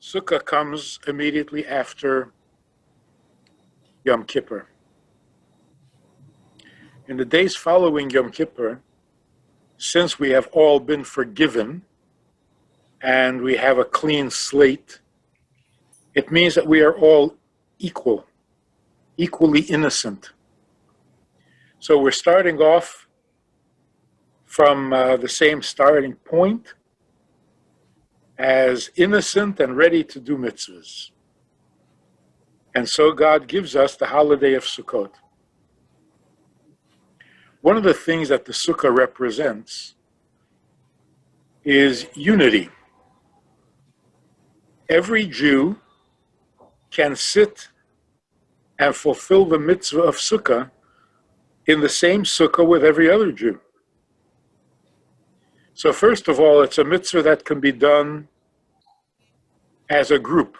Sukkah comes immediately after Yom Kippur. In the days following Yom Kippur, since we have all been forgiven and we have a clean slate, it means that we are all equal, equally innocent. So we're starting off from the same starting point as innocent and ready to do mitzvahs. And so God gives us the holiday of Sukkot. One of the things that the Sukkah represents is unity. Every Jew can sit and fulfill the mitzvah of Sukkah in the same Sukkah with every other Jew. So first of all, it's a mitzvah that can be done as a group.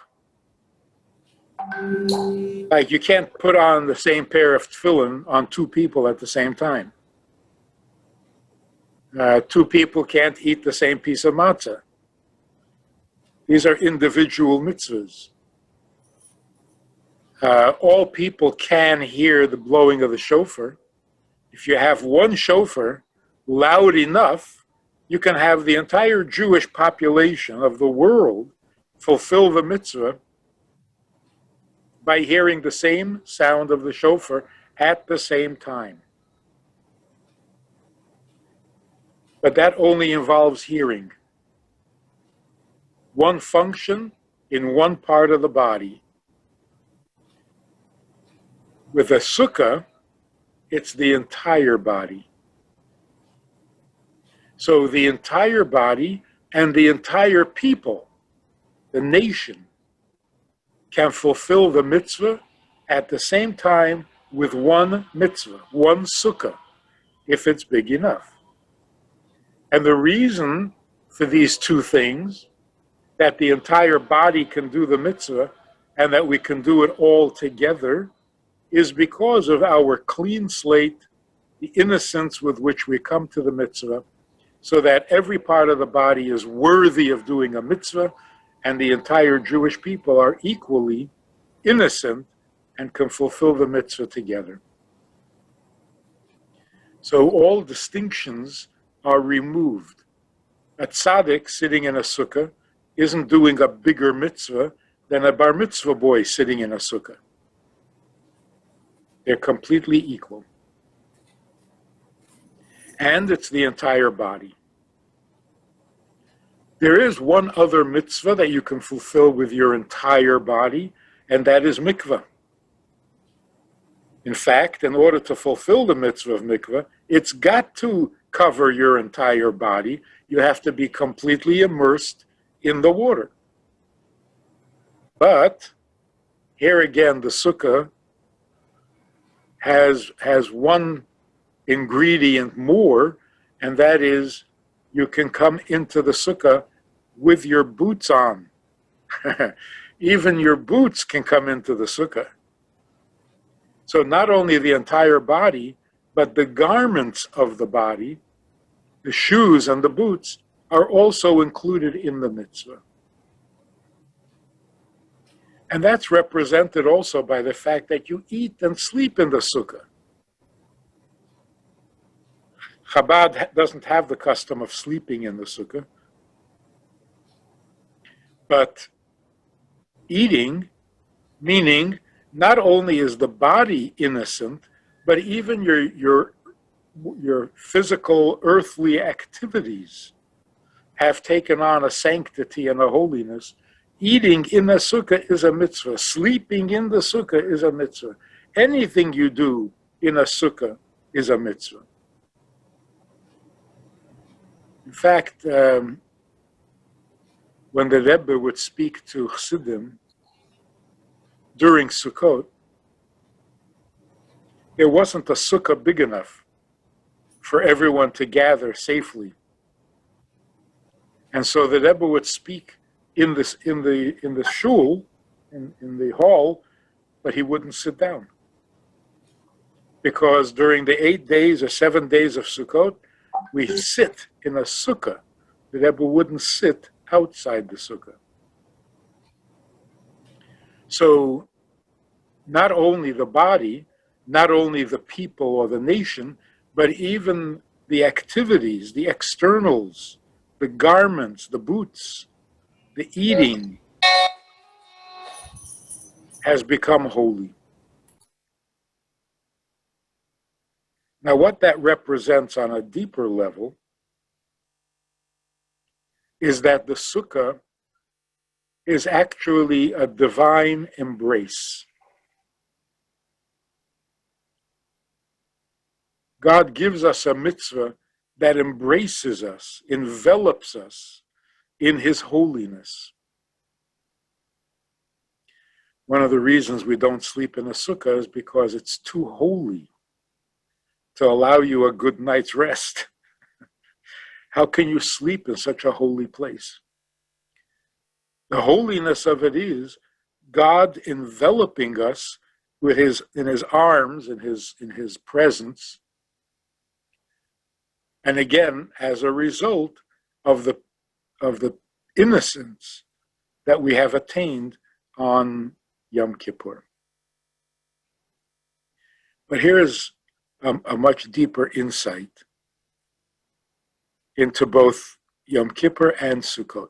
Like you can't put on the same pair of tefillin on two people at the same time. Two people can't eat the same piece of matzah. These are individual mitzvahs. All people can hear the blowing of the shofar. If you have one shofar loud enough, you can have the entire Jewish population of the world fulfill the mitzvah by hearing the same sound of the shofar at the same time. But that only involves hearing. One function in one part of the body. With a sukkah, it's the entire body. So the entire body and the entire people, the nation, can fulfill the mitzvah at the same time with one mitzvah, one sukkah, if it's big enough. And the reason for these two things, that the entire body can do the mitzvah and that we can do it all together, is because of our clean slate, the innocence with which we come to the mitzvah, so that every part of the body is worthy of doing a mitzvah, and the entire Jewish people are equally innocent and can fulfill the mitzvah together. So all distinctions are removed. A tzaddik sitting in a sukkah isn't doing a bigger mitzvah than a bar mitzvah boy sitting in a sukkah. They're completely equal. And it's the entire body. There is one other mitzvah that you can fulfill with your entire body, and that is mikvah. In fact, in order to fulfill the mitzvah of mikvah, it's got to cover your entire body. You have to be completely immersed in the water. But here again, the sukkah has one ingredient more, and that is you can come into the sukkah with your boots on. Even your boots can come into the sukkah. So not only the entire body, but the garments of the body, the shoes and the boots, are also included in the mitzvah. And that's represented also by the fact that you eat and sleep in the sukkah. Chabad doesn't have the custom of sleeping in the sukkah. But eating, meaning not only is the body innocent, but even your physical earthly activities have taken on a sanctity and a holiness. Eating in a sukkah is a mitzvah. Sleeping in the sukkah is a mitzvah. Anything you do in a sukkah is a mitzvah. In fact, when the Rabbi would speak to Chassidim during Sukkot, there wasn't a sukkah big enough for everyone to gather safely. And so the Rebbe would speak in the shul, in the hall, but he wouldn't sit down. Because during the 8 days or 7 days of Sukkot, we sit in a sukkah. The Rebbe wouldn't sit outside the sukkah. So not only the body, not only the people or the nation, but even the activities, the externals, the garments, the boots, the eating has become holy. Now, what that represents on a deeper level is that the sukkah is actually a divine embrace. God gives us a mitzvah that embraces us, envelops us in his holiness. One of the reasons we don't sleep in a sukkah is because it's too holy to allow you a good night's rest. How can you sleep in such a holy place? The holiness of it is God enveloping us with in his arms, in his presence. And again, as a result of the innocence that we have attained on Yom Kippur. But here is a much deeper insight into both Yom Kippur and Sukkot.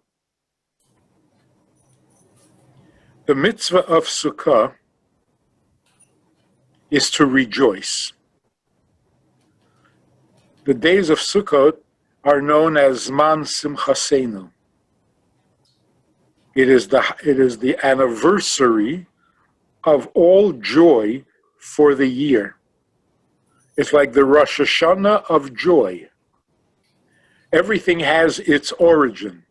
The Mitzvah of Sukkah is to rejoice. The days of Sukkot are known as Zman Simchasenu. It is the anniversary of all joy for the year. It's like the Rosh Hashanah of joy. Everything has its origin.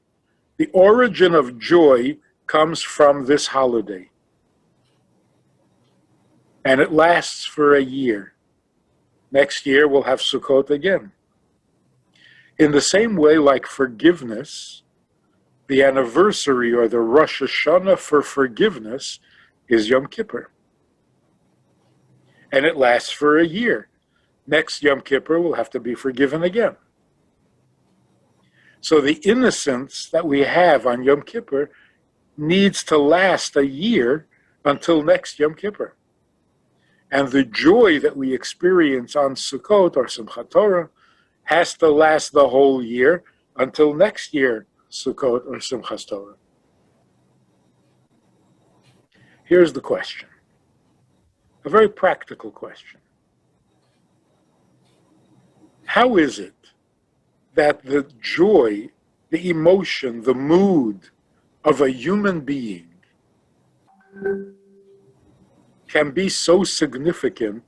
The origin of joy comes from this holiday. And it lasts for a year. Next year we'll have Sukkot again. In the same way, like forgiveness, the anniversary or the Rosh Hashanah for forgiveness is Yom Kippur. And it lasts for a year. Next Yom Kippur will have to be forgiven again. So the innocence that we have on Yom Kippur needs to last a year until next Yom Kippur. And the joy that we experience on Sukkot or Simchat Torah has to last the whole year until next year, Sukkot or Simchat Torah. Here's the question, a very practical question. How is it that the joy, the emotion, the mood of a human being can be so significant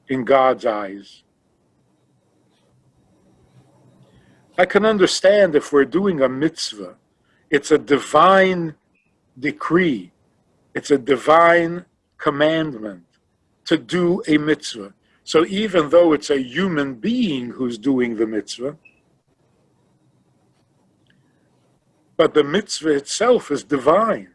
in God's eyes? I can understand if we're doing a mitzvah, it's a divine decree, it's a divine commandment to do a mitzvah. So even though it's a human being who's doing the mitzvah, but the mitzvah itself is divine.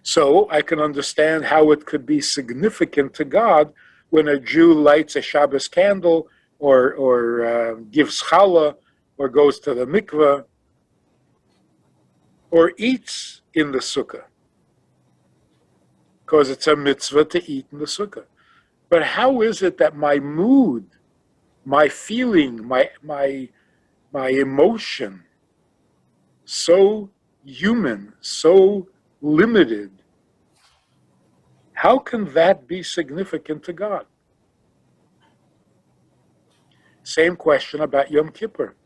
So I can understand how it could be significant to God when a Jew lights a Shabbos candle or gives challah or goes to the mikveh or eats in the sukkah, because it's a mitzvah to eat in the sukkah. But how is it that my mood, my feeling, my emotion, so human, so limited, how can that be significant to God? Same question about Yom Kippur.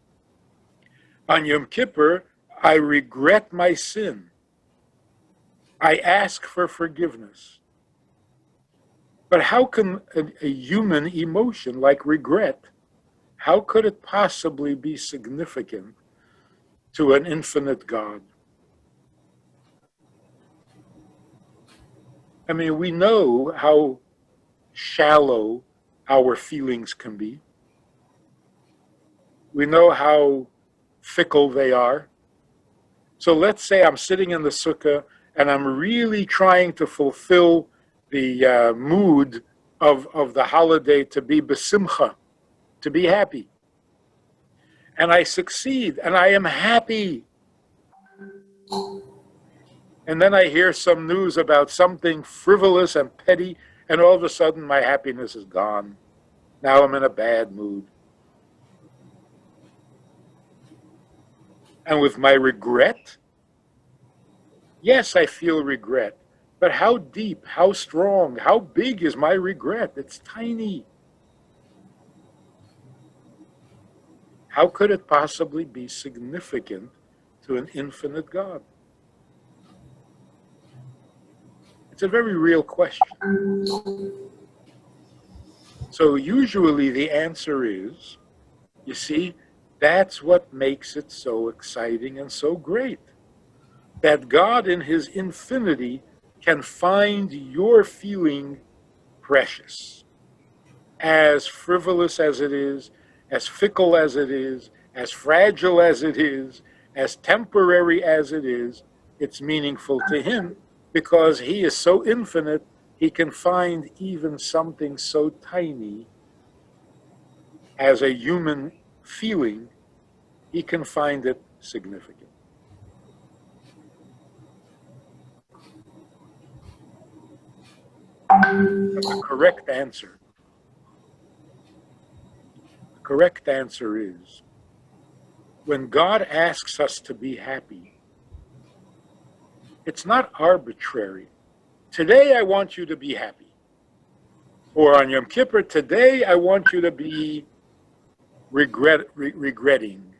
On Yom Kippur, I regret my sin. I ask for forgiveness. But how can a human emotion like regret, how could it possibly be significant to an infinite God? I mean, we know how shallow our feelings can be. We know how fickle they are. So let's say I'm sitting in the sukkah and I'm really trying to fulfill the mood of the holiday to be besimcha, to be happy. And I succeed and I am happy. And then I hear some news about something frivolous and petty, and all of a sudden my happiness is gone. Now I'm in a bad mood. And with my regret, yes, I feel regret. But how deep, how strong, how big is my regret? It's tiny. How could it possibly be significant to an infinite God? It's a very real question. So usually the answer is, you see, that's what makes it so exciting and so great. That God in his infinity can find your feeling precious. As frivolous as it is, as fickle as it is, as fragile as it is, as temporary as it is, it's meaningful to him because he is so infinite, he can find even something so tiny as a human feeling, he can find it significant. The correct answer is, when God asks us to be happy, it's not arbitrary. Today I want you to be happy. Or on Yom Kippur, today I want you to be regretting.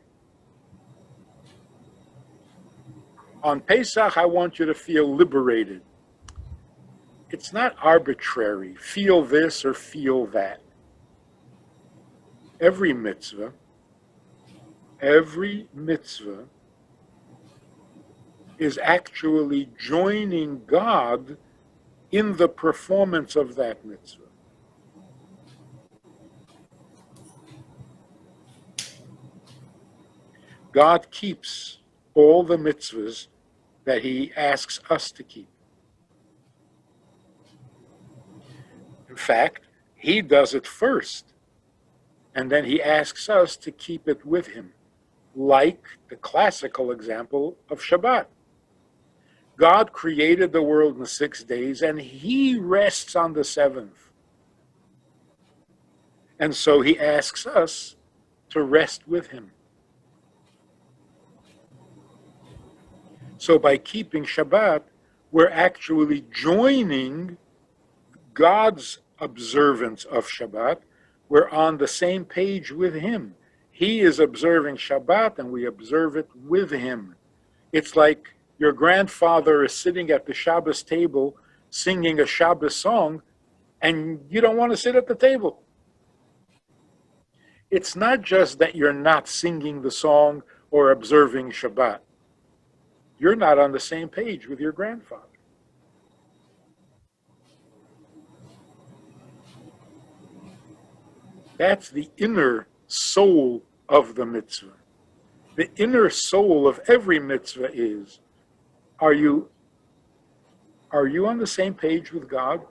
On Pesach, I want you to feel liberated. It's not arbitrary. Feel this or feel that. Every mitzvah is actually joining God in the performance of that mitzvah. God keeps all the mitzvahs that he asks us to keep. In fact, he does it first, and then he asks us to keep it with him, like the classical example of Shabbat. God created the world in 6 days, and he rests on the seventh. And so he asks us to rest with him. So by keeping Shabbat, we're actually joining God's observance of Shabbat. We're on the same page with him. He is observing Shabbat, and we observe it with him. It's like your grandfather is sitting at the Shabbos table singing a Shabbos song, and you don't want to sit at the table. It's not just that you're not singing the song or observing Shabbat. You're not on the same page with your grandfather. That's the inner soul of the mitzvah. The inner soul of every mitzvah is, are you on the same page with God?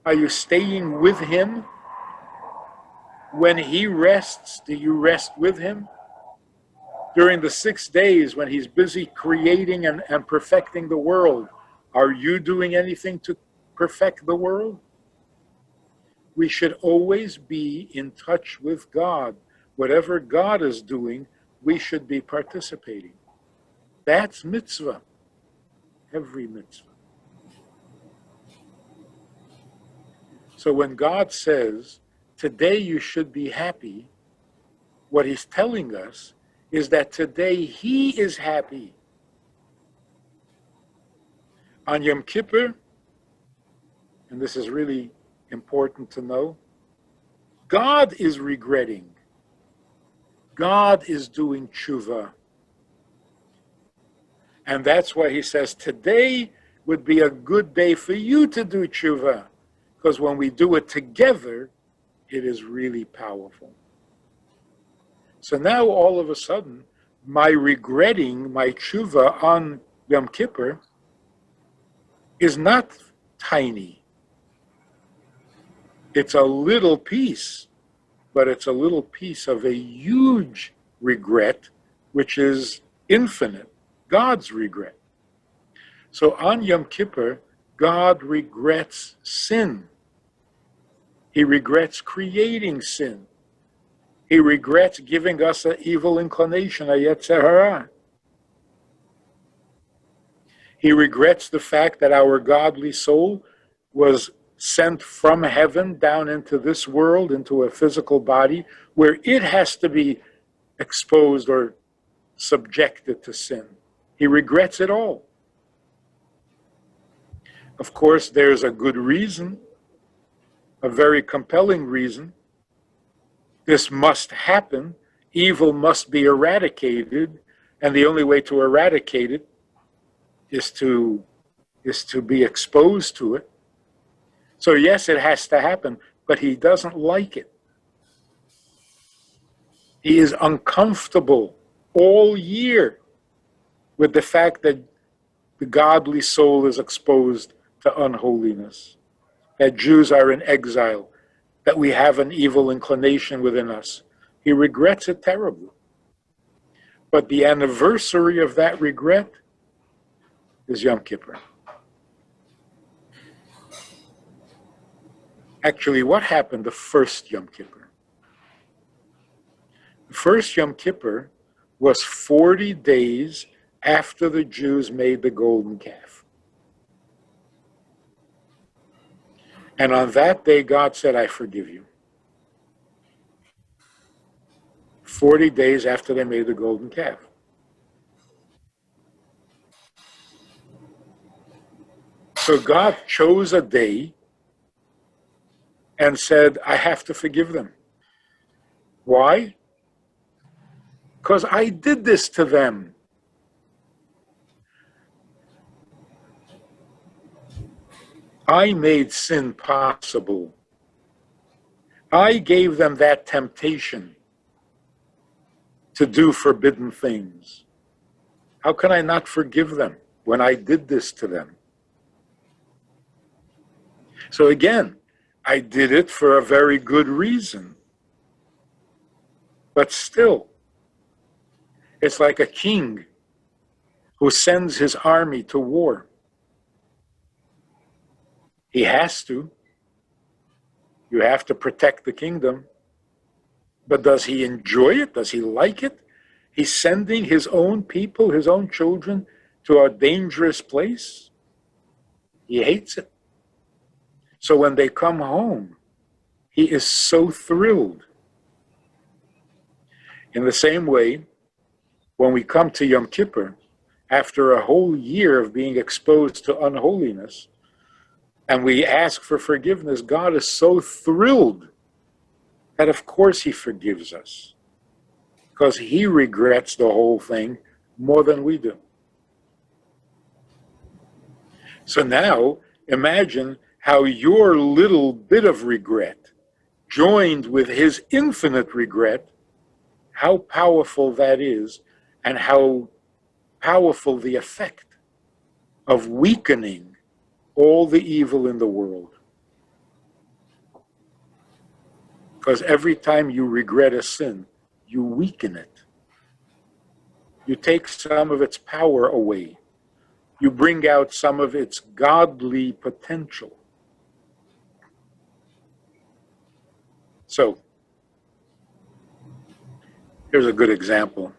Are you staying with him? When he rests, do you rest with him? During the 6 days when he's busy creating and perfecting the world, are you doing anything to perfect the world? We should always be in touch with God. Whatever God is doing, we should be participating. That's mitzvah. Every mitzvah. So when God says, today you should be happy, what he's telling us is that today he is happy. On Yom Kippur, and this is really important to know, God is regretting. God is doing tshuva. And that's why he says today would be a good day for you to do tshuva. Because when we do it together, it is really powerful. So now all of a sudden, my regretting, my tshuva on Yom Kippur is not tiny. It's a little piece, but it's a little piece of a huge regret, which is infinite. God's regret. So on Yom Kippur, God regrets sin. He regrets creating sin. He regrets giving us an evil inclination, a yetzer hara. He regrets the fact that our godly soul was sent from heaven down into this world, into a physical body, where it has to be exposed or subjected to sin. He regrets it all. Of course, there's a good reason, a very compelling reason. This must happen. Evil must be eradicated, and the only way to eradicate it is to be exposed to it. So yes, it has to happen, but he doesn't like it. He is uncomfortable all year with the fact that the godly soul is exposed to unholiness, that Jews are in exile, that we have an evil inclination within us. He regrets it terribly. But the anniversary of that regret is Yom Kippur. Actually, what happened the first Yom Kippur? The first Yom Kippur was 40 days after the Jews made the golden calf. And on that day, God said, I forgive you. 40 days after they made the golden calf. So God chose a day and said, I have to forgive them. Why? Because I did this to them. I made sin possible. I gave them that temptation to do forbidden things. How can I not forgive them when I did this to them? So again, I did it for a very good reason. But still, it's like a king who sends his army to war. He has to. You have to protect the kingdom. But does he enjoy it? Does he like it? He's sending his own people, his own children, to a dangerous place. He hates it. So when they come home, he is so thrilled. In the same way, when we come to Yom Kippur, after a whole year of being exposed to unholiness, and we ask for forgiveness, God is so thrilled that of course he forgives us, because he regrets the whole thing more than we do. So now, imagine how your little bit of regret, joined with his infinite regret, how powerful that is, and how powerful the effect of weakening all the evil in the world. Because every time you regret a sin, you weaken it. You take some of its power away. You bring out some of its godly potential. So, here's a good example.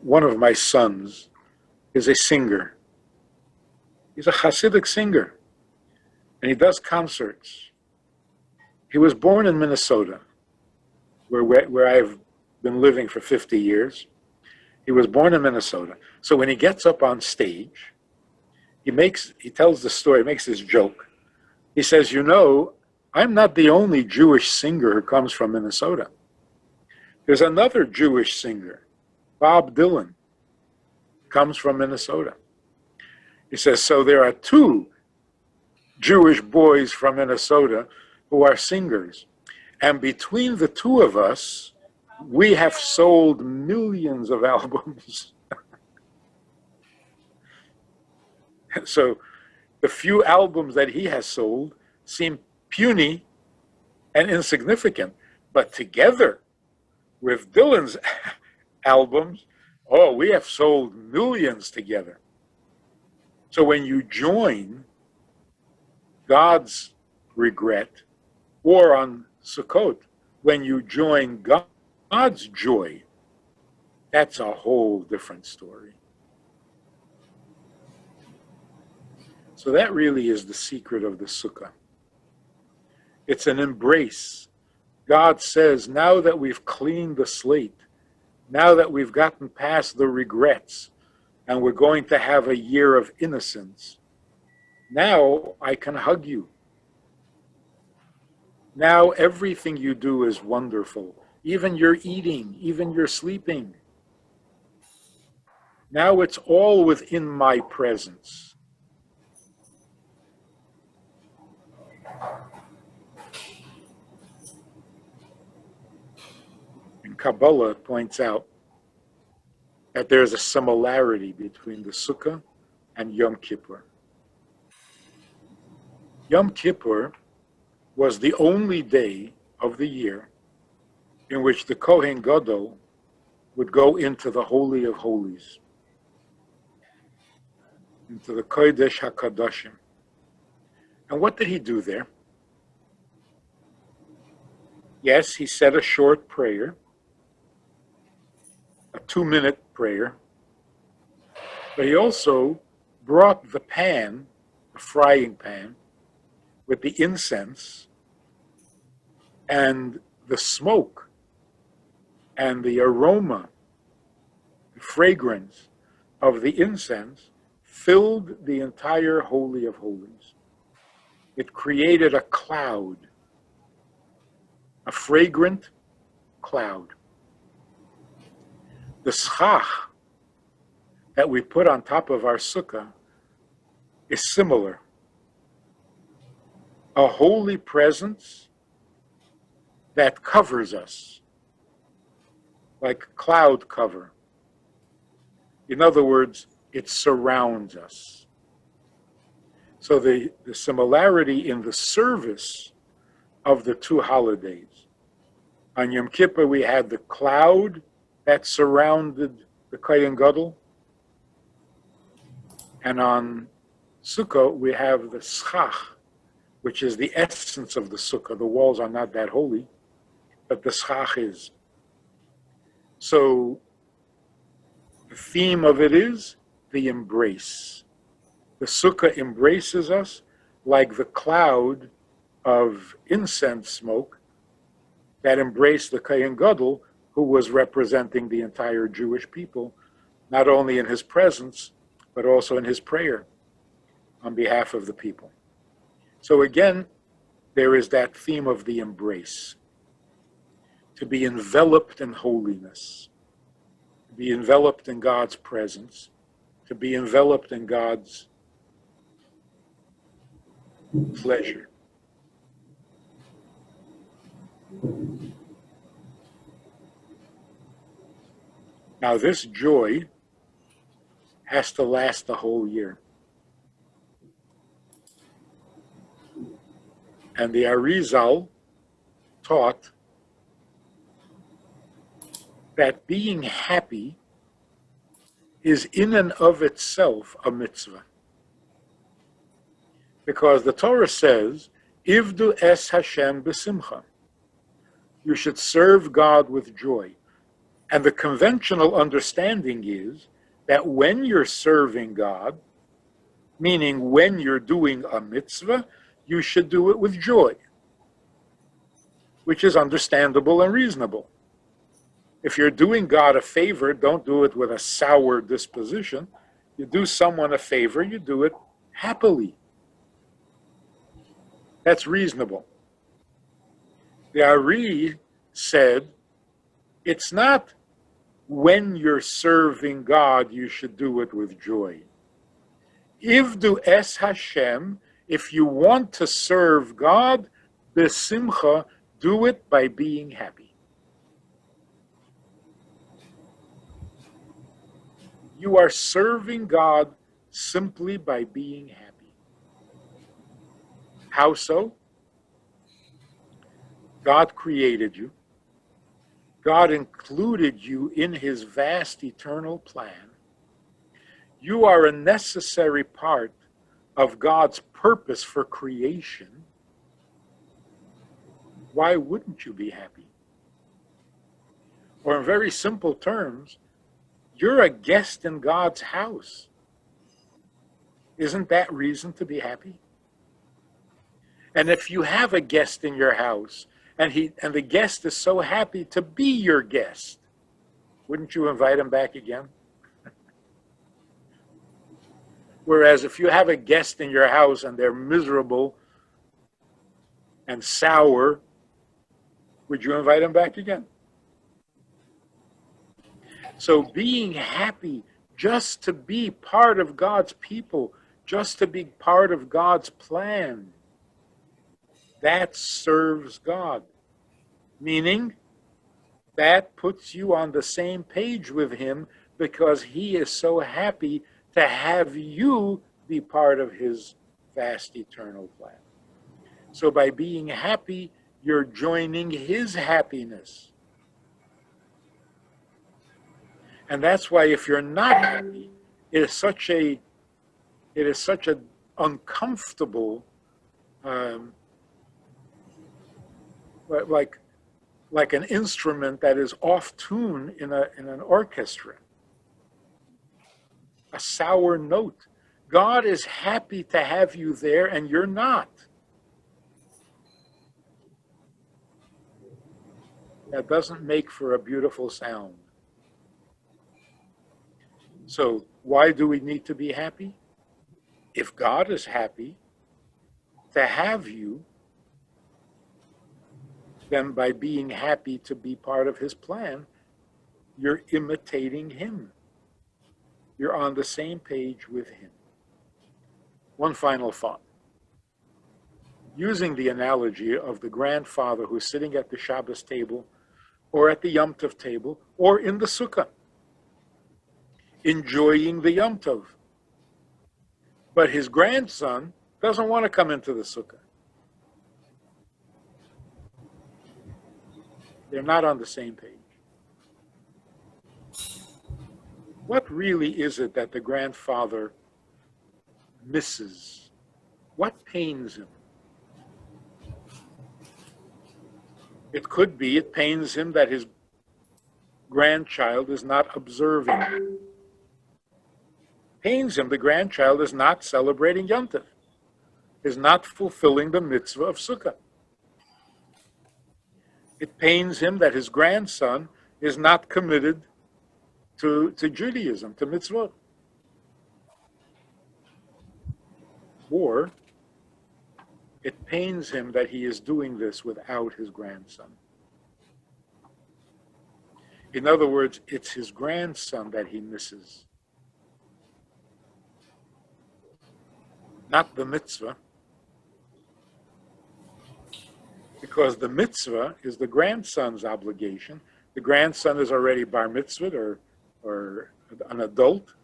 One of my sons is a singer. He's a Hasidic singer, and he does concerts. He was born in Minnesota, where I've been living for 50 years. He was born in Minnesota. So when he gets up on stage, he tells the story, makes this joke. He says, you know, I'm not the only Jewish singer who comes from Minnesota. There's another Jewish singer, Bob Dylan, comes from Minnesota. He says, so there are two Jewish boys from Minnesota who are singers. And between the two of us, we have sold millions of albums. So the few albums that he has sold seem puny and insignificant, but together with Dylan's albums. Oh, we have sold millions together. So when you join God's regret, or on Sukkot, when you join God's joy, that's a whole different story. So that really is the secret of the Sukkah. It's an embrace. God says, now that we've cleaned the slate, now that we've gotten past the regrets, and we're going to have a year of innocence, now I can hug you. Now everything you do is wonderful. Even your eating, even your sleeping. Now it's all within my presence. And Kabbalah points out that there's a similarity between the Sukkah and Yom Kippur. Yom Kippur was the only day of the year in which the Kohen Gadol would go into the Holy of Holies, into the Kodesh HaKadoshim. And what did he do there? Yes, he said a short prayer, a 2-minute prayer, but he also brought the pan, the frying pan, with the incense and the smoke and the aroma, the fragrance of the incense filled the entire Holy of Holies. It created a cloud, a fragrant cloud. The schach that we put on top of our sukkah is similar. A holy presence that covers us, like cloud cover. In other words, it surrounds us. So the similarity in the service of the two holidays. On Yom Kippur, we had the cloud that surrounded the Kohen Gadol. And on Sukkot, we have the schach, which is the essence of the Sukkah. The walls are not that holy, but the schach is. So the theme of it is the embrace. The Sukkah embraces us like the cloud of incense smoke that embraced the Kohen Gadol, who was representing the entire Jewish people, not only in his presence, but also in his prayer on behalf of the people. So again, there is that theme of the embrace, to be enveloped in holiness, to be enveloped in God's presence, to be enveloped in God's pleasure. Now this joy has to last the whole year. And the Arizal taught that being happy is in and of itself a mitzvah. Because the Torah says, Ivdu es Hashem b'simcha. You should serve God with joy. And the conventional understanding is that when you're serving God, meaning when you're doing a mitzvah, you should do it with joy, which is understandable and reasonable. If you're doing God a favor, don't do it with a sour disposition. You do someone a favor, you do it happily. That's reasonable. The Ari said, it's not when you're serving God, you should do it with joy. Ivdu es Hashem, if you want to serve God, b'simcha, do it by being happy. You are serving God simply by being happy. How so? God created you. God included you in his vast eternal plan. You are a necessary part of God's purpose for creation. Why wouldn't you be happy? Or in very simple terms, you're a guest in God's house. Isn't that reason to be happy? And if you have a guest in your house and the guest is so happy to be your guest, wouldn't you invite him back again? Whereas if you have a guest in your house and they're miserable and sour, would you invite them back again? So being happy just to be part of God's people, just to be part of God's plan, that serves God. Meaning, that puts you on the same page with him because he is so happy to have you be part of his vast eternal plan. So by being happy, you're joining his happiness. And that's why if you're not happy, it is such an uncomfortable, like an instrument that is off tune in an orchestra. A sour note. God is happy to have you there and you're not. That doesn't make for a beautiful sound. So why do we need to be happy? If God is happy to have you, then by being happy to be part of his plan, you're imitating him. You're on the same page with him. One final thought. Using the analogy of the grandfather who's sitting at the Shabbos table or at the Yom Tov table or in the Sukkah, enjoying the Yom Tov. But his grandson doesn't want to come into the Sukkah. They're not on the same page. What really is it that the grandfather misses? What pains him? It could be it pains him that his grandchild is not observing. Pains him the grandchild is not celebrating Yom Tov, is not fulfilling the Mitzvah of Sukkah. It pains him that his grandson is not committed to Judaism, to Mitzvah. Or it pains him that he is doing this without his grandson. In other words, it's his grandson that he misses. Not the mitzvah. Because the mitzvah is the grandson's obligation. The grandson is already bar mitzvah or an adult.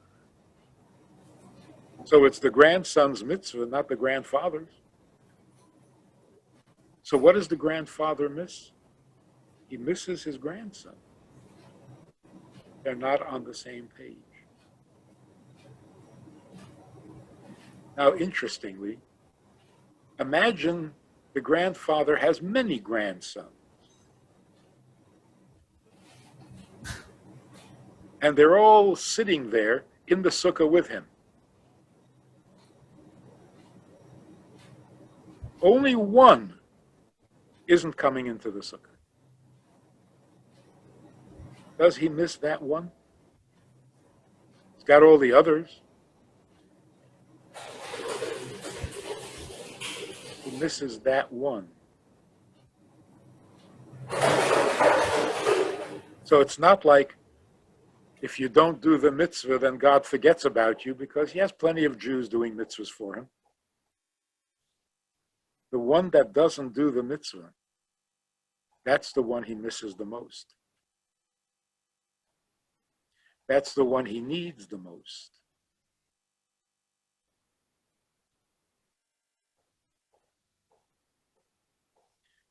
So it's the grandson's mitzvah, not the grandfather's. So what does the grandfather miss? He misses his grandson. They're not on the same page. Now, interestingly, imagine the grandfather has many grandsons. And they're all sitting there in the sukkah with him. Only one isn't coming into the sukkah. Does he miss that one? He's got all the others. He misses that one. So it's not like if you don't do the mitzvah, then God forgets about you, because he has plenty of Jews doing mitzvahs for him. The one that doesn't do the mitzvah, that's the one he misses the most. That's the one he needs the most.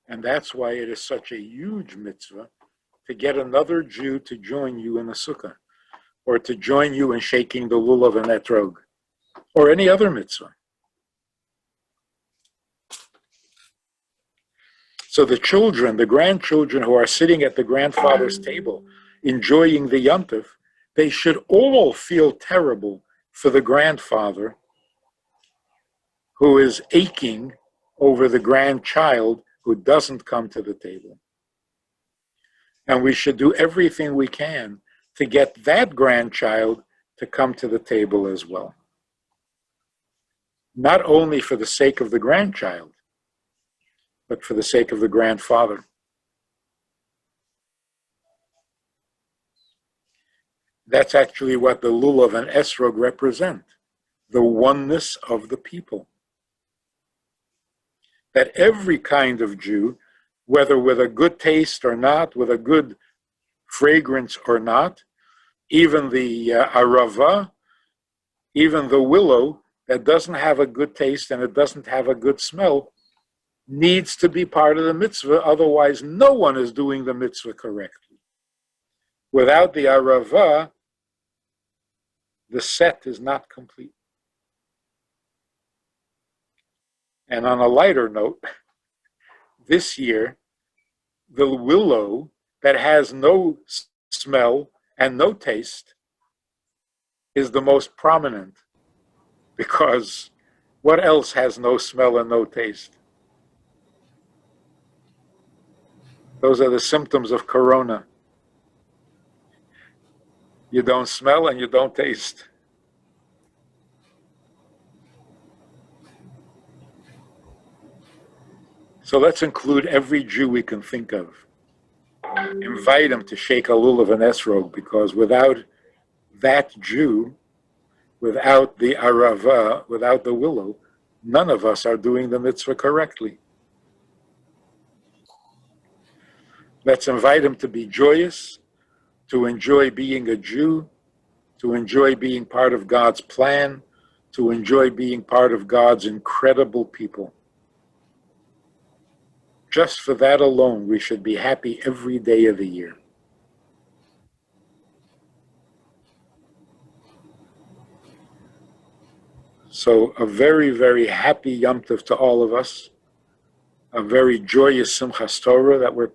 And that's why it is such a huge mitzvah to get another Jew to join you in a sukkah, or to join you in shaking the lulav and etrog, or any other mitzvah. So the children, the grandchildren who are sitting at the grandfather's table, enjoying the Yom Tov, they should all feel terrible for the grandfather who is aching over the grandchild who doesn't come to the table. And we should do everything we can to get that grandchild to come to the table as well. Not only for the sake of the grandchild, but for the sake of the grandfather. That's actually what the lulav and esrog represent, the oneness of the people. That every kind of Jew, whether with a good taste or not, with a good fragrance or not, even the arava, even the willow that doesn't have a good taste and it doesn't have a good smell, needs to be part of the mitzvah, otherwise no one is doing the mitzvah correctly. Without the arava, the set is not complete. And on a lighter note, this year, the willow that has no smell and no taste is the most prominent, because what else has no smell and no taste? Those are the symptoms of corona. You don't smell and you don't taste. So let's include every Jew we can think of. Invite him to shake a lulav and esrog, because without that Jew, without the arava, without the willow, none of us are doing the mitzvah correctly. Let's invite him to be joyous, to enjoy being a Jew, to enjoy being part of God's plan, to enjoy being part of God's incredible people. Just for that alone, we should be happy every day of the year. So a very, very happy Yom Tov to all of us, a very joyous Simchas Torah that we're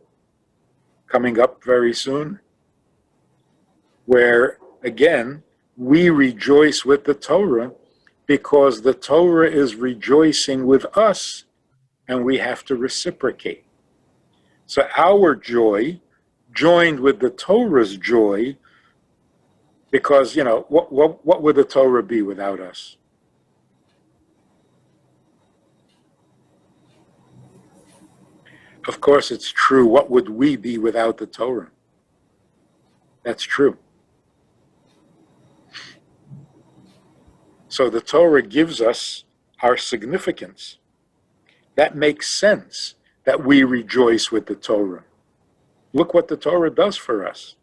coming up very soon, where, again, we rejoice with the Torah because the Torah is rejoicing with us, and we have to reciprocate. So our joy joined with the Torah's joy, because, what would the Torah be without us? Of course, it's true. What would we be without the Torah? That's true. So the Torah gives us our significance. That makes sense that we rejoice with the Torah. Look what the Torah does for us.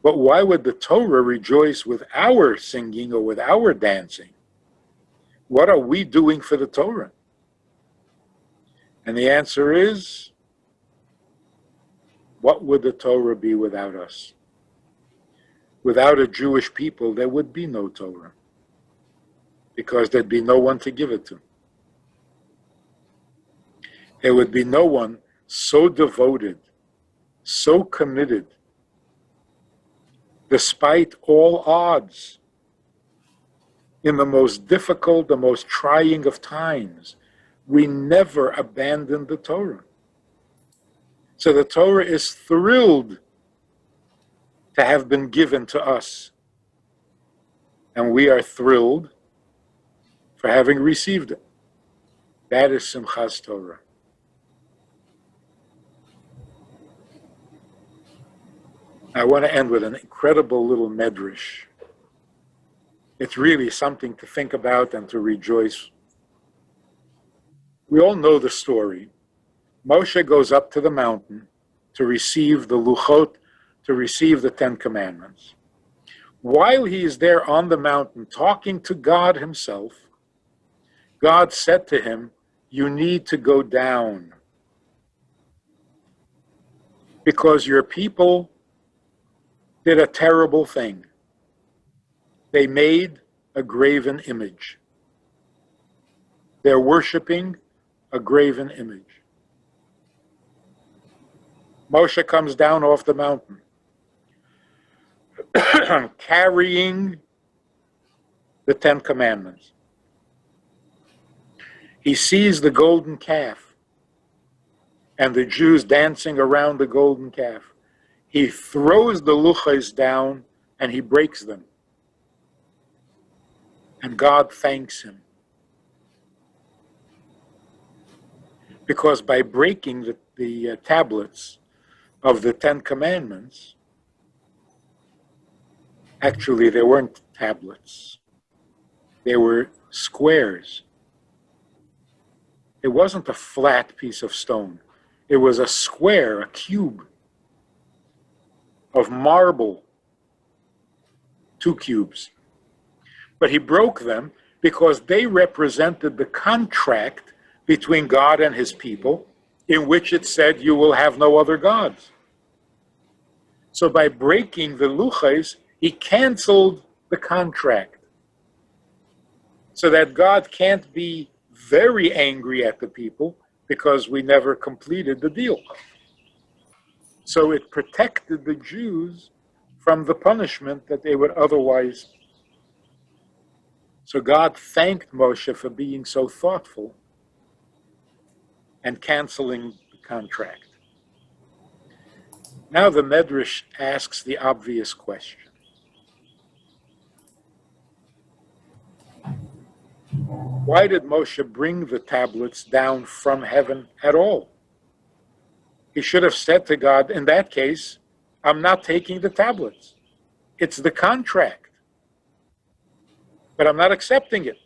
But why would the Torah rejoice with our singing or with our dancing? What are we doing for the Torah? And the answer is, what would the Torah be without us? Without a Jewish people, there would be no Torah, because there'd be no one to give it to. There would be no one so devoted, so committed, despite all odds, in the most difficult, the most trying of times. We never abandoned the Torah. So the Torah is thrilled to have been given to us. And we are thrilled for having received it. That is Simchas Torah. I want to end with an incredible little medrash. It's really something to think about and to rejoice. We all know the story. Moshe goes up to the mountain to receive the Luchot, to receive the Ten Commandments. While he is there on the mountain talking to God himself, God said to him, "You need to go down. because your people did a terrible thing. They made a graven image. They're worshiping a graven image. Moshe comes down off the mountain, carrying the 10 Commandments. He sees the golden calf and the Jews dancing around the golden calf. He throws the luchos down and he breaks them. And God thanks him. Because by breaking the tablets of the 10 Commandments, actually they weren't tablets. They were squares. It wasn't a flat piece of stone. It was a square, a cube of marble, 2 cubes. But he broke them because they represented the contract between God and his people, in which it said, you will have no other gods. So by breaking the luchos, he canceled the contract, so that God can't be very angry at the people because we never completed the deal. So it protected the Jews from the punishment that they would otherwise. So God thanked Moshe for being so thoughtful and canceling the contract. Now the Medrash asks the obvious question. Why did Moshe bring the tablets down from heaven at all? He should have said to God, in that case, I'm not taking the tablets. It's the contract. But I'm not accepting it.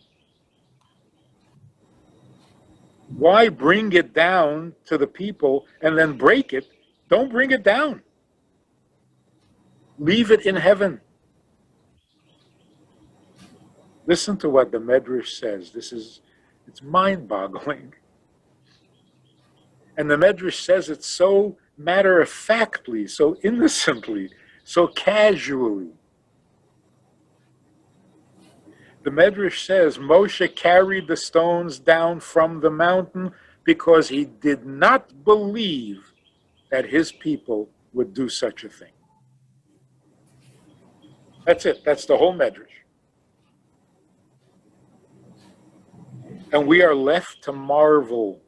Why bring it down to the people and then break it? Don't bring it down. Leave it in heaven. Listen to what the Medrash says. It's mind-boggling. And the Medrash says it so matter-of-factly, so innocently, so casually. The Medrash says Moshe carried the stones down from the mountain because he did not believe that his people would do such a thing. That's it. That's the whole Medrash. And we are left to marvel.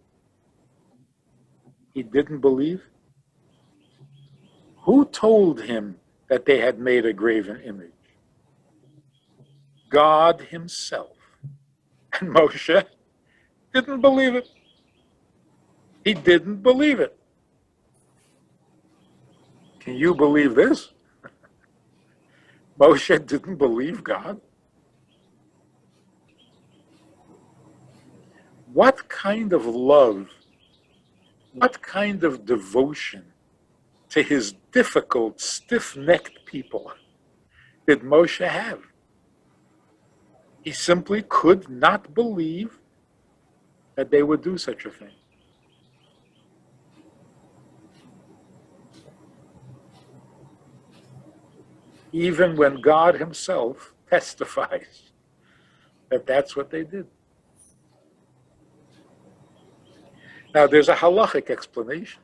He didn't believe? Who told him that they had made a graven image? God himself. And Moshe didn't believe it. He didn't believe it. Can you believe this? Moshe didn't believe God. What kind of love, what kind of devotion to his difficult, stiff-necked people did Moshe have? He simply could not believe that they would do such a thing. Even when God himself testifies that that's what they did. Now, there's a halachic explanation.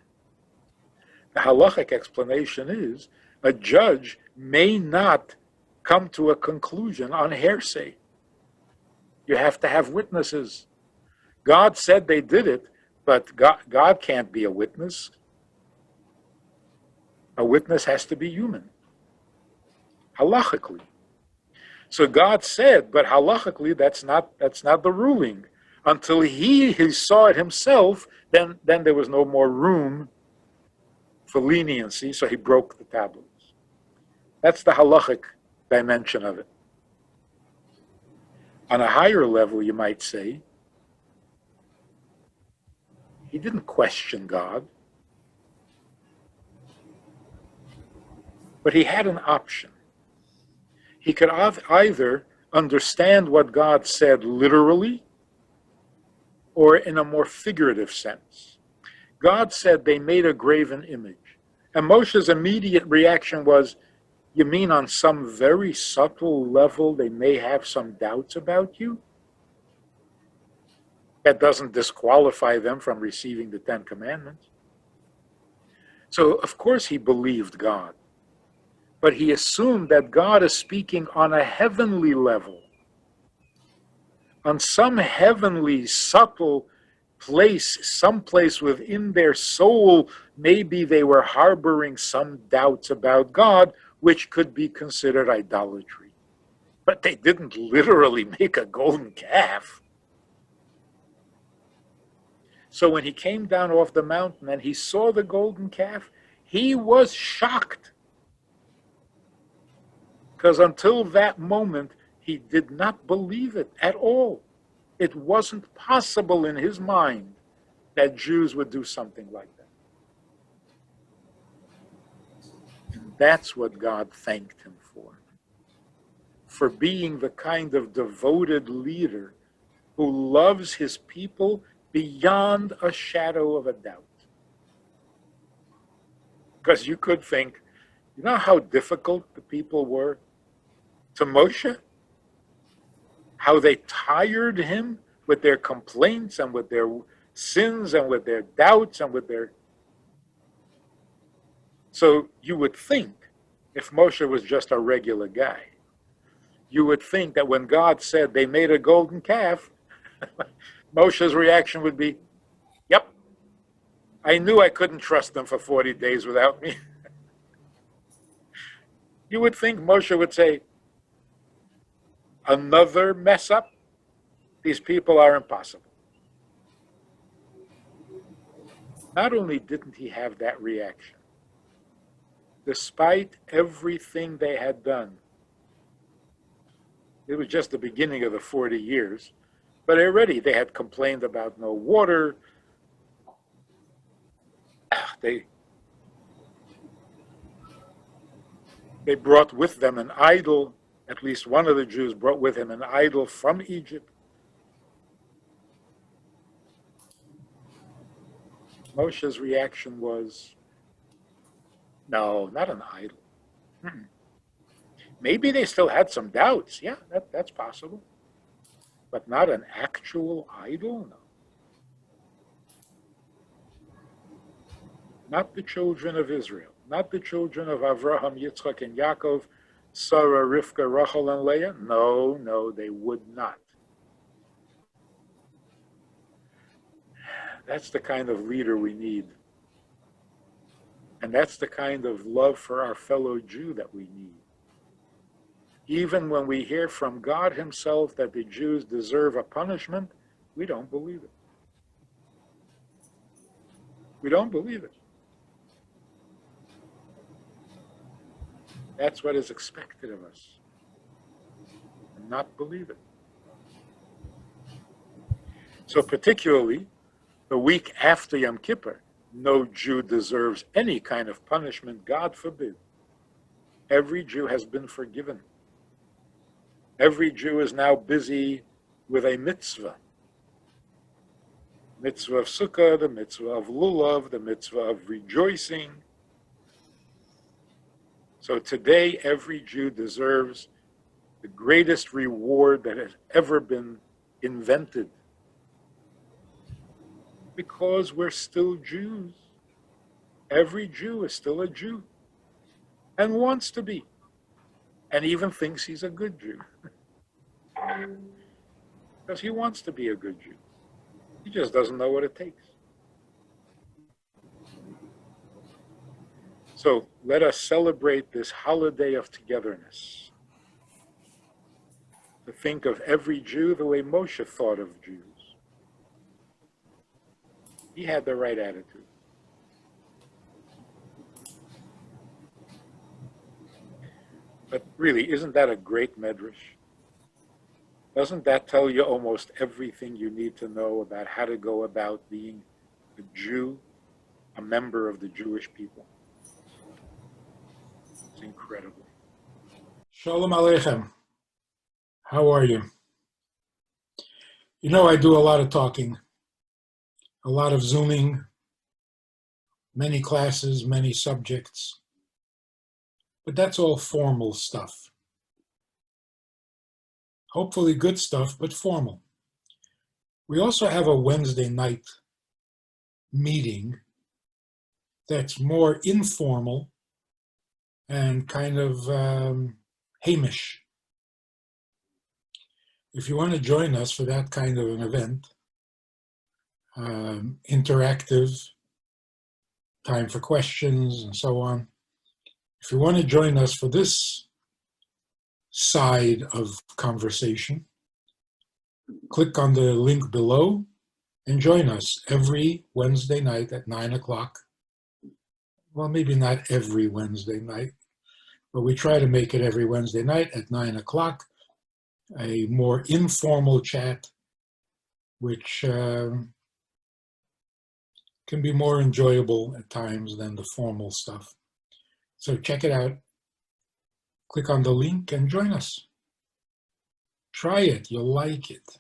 The halachic explanation is a judge may not come to a conclusion on hearsay. You have to have witnesses. God said they did it, but God can't be a witness. A witness has to be human, halachically. So God said, but halachically that's not the ruling. Until he saw it himself, then there was no more room for leniency, so he broke the tablets. That's the halachic dimension of it. On a higher level, you might say, he didn't question God, but he had an option. He could either understand what God said literally or in a more figurative sense. God said they made a graven image. And Moshe's immediate reaction was, you mean on some very subtle level they may have some doubts about you? That doesn't disqualify them from receiving the Ten Commandments. So, of course, he believed God. But he assumed that God is speaking on a heavenly level, on some heavenly, subtle place, someplace within their soul. Maybe they were harboring some doubts about God, which could be considered idolatry. But they didn't literally make a golden calf. So when he came down off the mountain and he saw the golden calf, he was shocked. Because until that moment, he did not believe it at all. It wasn't possible in his mind that Jews would do something like that. And that's what God thanked him for being the kind of devoted leader who loves his people beyond a shadow of a doubt. Because you could think, you know how difficult the people were to Moshe? How they tired him with their complaints and with their sins and with their doubts and with their... So you would think, if Moshe was just a regular guy, you would think that when God said they made a golden calf, Moshe's reaction would be, yep, I knew I couldn't trust them for 40 days without me. You would think Moshe would say, another mess up? These people are impossible. Not only didn't he have that reaction, despite everything they had done, it was just the beginning of the 40 years, but already they had complained about no water. They brought with them an idol. At least one of the Jews brought with him an idol from Egypt. Moshe's reaction was, no, not an idol. Maybe they still had some doubts. Yeah, that's possible. But not an actual idol? No. Not the children of Israel. Not the children of Avraham, Yitzchak, and Yaakov, Sarah, Rivka, Rachel, and Leah? No, they would not. That's the kind of leader we need. And that's the kind of love for our fellow Jew that we need. Even when we hear from God himself that the Jews deserve a punishment, we don't believe it. We don't believe it. That's what is expected of us. And not believe it. So particularly, the week after Yom Kippur, no Jew deserves any kind of punishment, God forbid. Every Jew has been forgiven. Every Jew is now busy with a mitzvah. Mitzvah of Sukkah, the mitzvah of lulav, the mitzvah of rejoicing. So today, every Jew deserves the greatest reward that has ever been invented. Because we're still Jews. Every Jew is still a Jew and wants to be, and even thinks he's a good Jew. Because he wants to be a good Jew. He just doesn't know what it takes. So let us celebrate this holiday of togetherness. To think of every Jew the way Moshe thought of Jews. He had the right attitude. But really, isn't that a great medrash? Doesn't that tell you almost everything you need to know about how to go about being a Jew, a member of the Jewish people? It's incredible. Shalom Aleichem. How are you? You know I do a lot of talking, a lot of Zooming, many classes, many subjects. But that's all formal stuff. Hopefully good stuff, but formal. We also have a Wednesday night meeting that's more informal and kind of Hamish. If you want to join us for that kind of an event, interactive, time for questions and so on. If you want to join us for this side of conversation, click on the link below and join us every Wednesday night at 9 o'clock. Well, maybe not every Wednesday night, but we try to make it every Wednesday night at 9 o'clock, a more informal chat, which can be more enjoyable at times than the formal stuff. So check it out. Click on the link and join us. Try it, you'll like it.